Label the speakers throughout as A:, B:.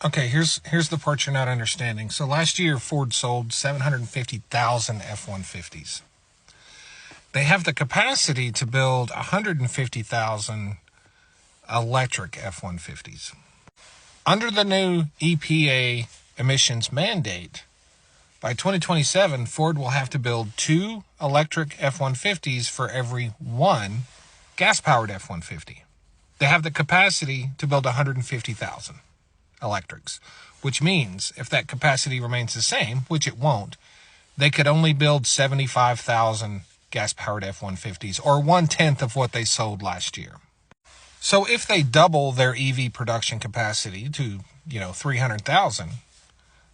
A: Okay, here's the part you're not understanding. So last year, Ford sold 750,000 F-150s. They have the capacity to build 150,000 electric F-150s. Under the new EPA emissions mandate, by 2027, Ford will have to build 2 electric F-150s for every 1 gas-powered F-150. They have the capacity to build 150,000 electrics, which means if that capacity remains the same, which it won't, they could only build 75,000 gas-powered F-150s, or 1/10 of what they sold last year. So if they double their EV production capacity to, 300,000,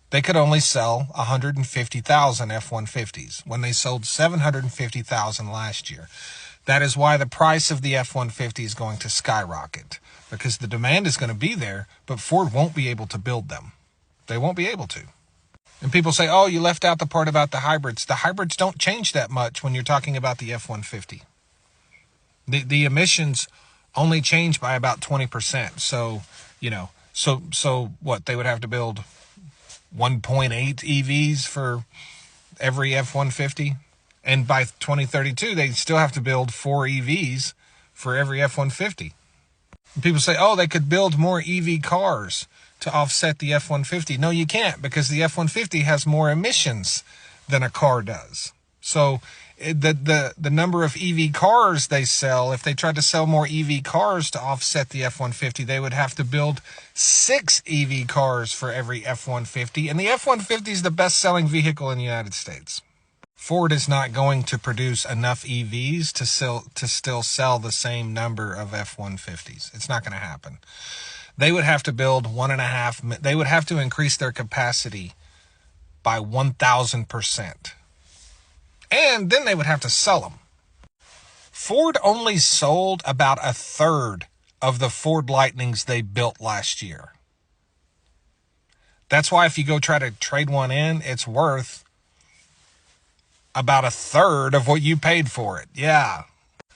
A: they could only sell 150,000 F-150s when they sold 750,000 last year. That is why the price of the F-150 is going to skyrocket, because the demand is going to be there, but Ford won't be able to build them. They won't be able to. And people say, oh, you left out the part about the hybrids. The hybrids don't change that much when you're talking about the F-150. The emissions only change by about 20%. So, so what? They would have to build 1.8 EVs for every F-150. And by 2032, they still have to build 4 EVs for every F-150. People say, oh, they could build more EV cars to offset the F-150. No, you can't, because the F-150 has more emissions than a car does. So the number of EV cars they sell, if they tried to sell more EV cars to offset the F-150, they would have to build 6 EV cars for every F-150. And the F-150 is the best-selling vehicle in the United States. Ford is not going to produce enough EVs to still sell the same number of F-150s. It's not going to happen. They would have to build 1.5. They would have to increase their capacity by 1,000%. And then they would have to sell them. Ford only sold about 1/3 of the Ford Lightnings they built last year. That's why if you go try to trade one in, it's worth about 1/3 of what you paid for it. Yeah.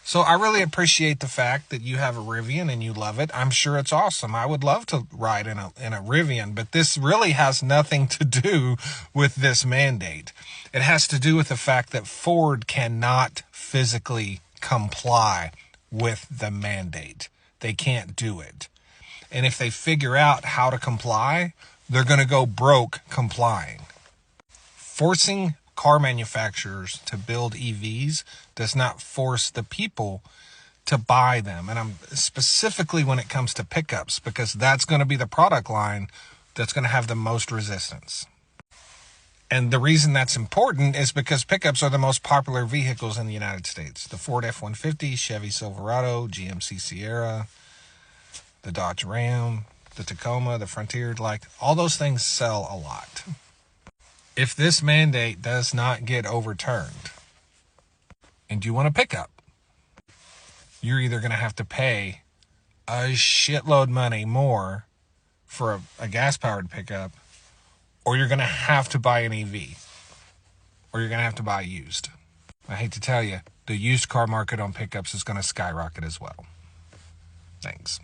A: So I really appreciate the fact that you have a Rivian and you love it. I'm sure it's awesome. I would love to ride in a Rivian, but this really has nothing to do with this mandate. It has to do with the fact that Ford cannot physically comply with the mandate. They can't do it. And if they figure out how to comply, they're going to go broke complying. Forcing car manufacturers to build EVs does not force the people to buy them. And I'm specifically when it comes to pickups, because that's going to be the product line that's going to have the most resistance. And the reason that's important is because pickups are the most popular vehicles in the United States. The Ford F-150, Chevy Silverado, GMC Sierra, the Dodge Ram, the Tacoma, the Frontier, all those things sell a lot. If this mandate does not get overturned and you want a pickup, you're either going to have to pay a shitload money more for a gas-powered pickup, or you're going to have to buy an EV, or you're going to have to buy used. I hate to tell you, the used car market on pickups is going to skyrocket as well. Thanks.